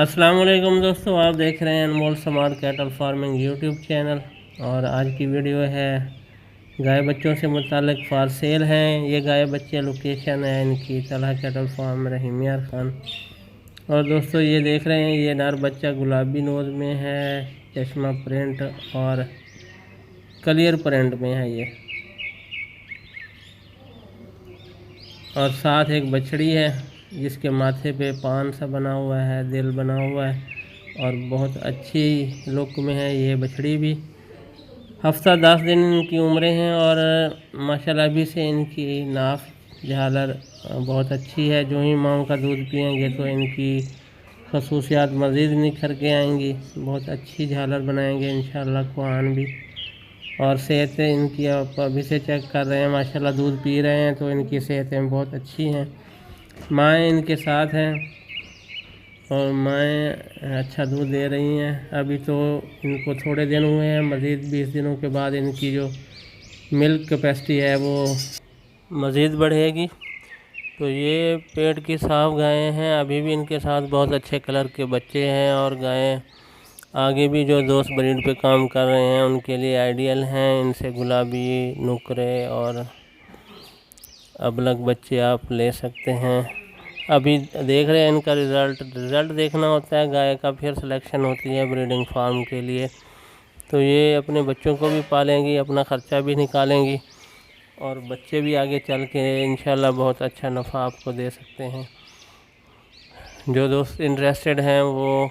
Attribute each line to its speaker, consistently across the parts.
Speaker 1: السلام علیکم دوستو، آپ دیکھ رہے ہیں انمول سمار کیٹل فارمنگ یوٹیوب چینل، اور آج کی ویڈیو ہے گائے بچوں سے متعلق فار سیل ہیں۔ یہ گائے بچے لوکیشن ہے ان کی طلحہ کیٹل فارم رحیم یار خان۔ اور دوستو یہ دیکھ رہے ہیں یہ نر بچہ گلابی نوز میں ہے، چشمہ پرنٹ اور کلیئر پرنٹ میں ہے یہ، اور ساتھ ایک بچڑی ہے جس کے ماتھے پہ پان سا بنا ہوا ہے، دل بنا ہوا ہے، اور بہت اچھی لک میں ہے یہ بچڑی بھی۔ ہفتہ 10 دن ان کی عمریں ہیں، اور ماشاءاللہ ابھی سے ان کی ناف جھالر بہت اچھی ہے۔ جو ہی ماؤں کا دودھ پئیں گے تو ان کی خصوصیات مزید نکھر کے آئیں گی، بہت اچھی جھالر بنائیں گے انشاءاللہ قرآن بھی۔ اور صحتیں ان کی آپ ابھی سے چیک کر رہے ہیں، ماشاءاللہ دودھ پی رہے ہیں تو ان کی صحتیں بہت اچھی ہیں۔ مائیں ان کے ساتھ ہیں اور مائیں اچھا دودھ دے رہی ہیں۔ ابھی تو ان کو تھوڑے دن ہوئے ہیں، مزید 20 دنوں کے بعد ان کی جو ملک کیپیسٹی ہے وہ مزید بڑھے گی۔ تو یہ پیٹ کی صاف گائیں ہیں، ابھی بھی ان کے ساتھ بہت اچھے کلر کے بچے ہیں، اور گائیں آگے بھی جو دوست بریڈ پہ کام کر رہے ہیں ان کے لیے آئیڈیل ہیں۔ ان سے گلابی، نکرے اور ابلگ بچے آپ لے سکتے ہیں۔ ابھی دیکھ رہے ہیں ان کا رزلٹ دیکھنا ہوتا ہے گائے کا، پھر سلیکشن ہوتی ہے بریڈنگ فارم کے لیے۔ تو یہ اپنے بچوں کو بھی پالیں گی، اپنا خرچہ بھی نکالیں گی، اور بچے بھی آگے چل کے انشاءاللہ بہت اچھا نفع آپ کو دے سکتے ہیں۔ جو دوست انٹرسٹڈ ہیں وہ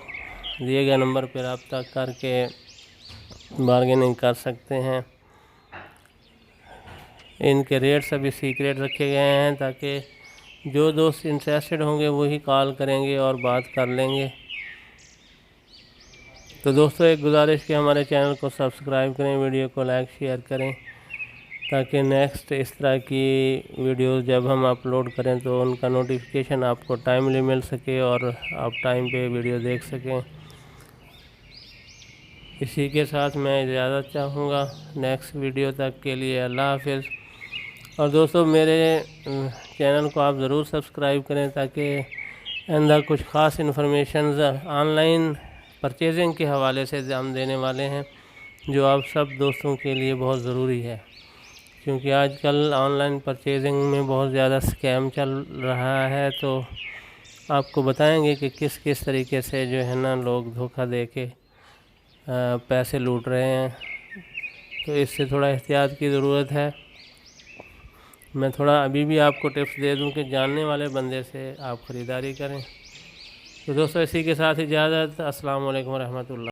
Speaker 1: دیے گئے نمبر پہ رابطہ کر کے بارگیننگ کر سکتے ہیں۔ ان کے ریٹس ابھی سیکریٹ رکھے گئے ہیں تاکہ جو دوست انٹرسٹڈ ہوں گے وہی کال کریں گے اور بات کر لیں گے۔ تو دوستو ایک گزارش کہ ہمارے چینل کو سبسکرائب کریں، ویڈیو کو لائک شیئر کریں، تاکہ نیکسٹ اس طرح کی ویڈیوز جب ہم اپلوڈ کریں تو ان کا نوٹیفیکیشن آپ کو ٹائملی مل سکے اور آپ ٹائم پہ ویڈیو دیکھ سکیں۔ اسی کے ساتھ میں اجازت چاہوں گا، نیکسٹ ویڈیو تک کے لیے اللہ حافظ۔ اور دوستو میرے چینل کو آپ ضرور سبسکرائب کریں تاکہ اندر کچھ خاص انفارمیشنز آن لائن پرچیزنگ کے حوالے سے ہم دینے والے ہیں، جو آپ سب دوستوں کے لیے بہت ضروری ہے، کیونکہ آج کل آن لائن پرچیزنگ میں بہت زیادہ سکیم چل رہا ہے۔ تو آپ کو بتائیں گے کہ کس کس طریقے سے جو ہے نا لوگ دھوکہ دے کے پیسے لوٹ رہے ہیں۔ تو اس سے تھوڑا احتیاط کی ضرورت ہے۔ میں تھوڑا ابھی بھی آپ کو ٹپس دے دوں کہ جاننے والے بندے سے آپ خریداری کریں۔ تو دوستو اسی کے ساتھ اجازت، السلام علیکم ورحمۃ اللہ۔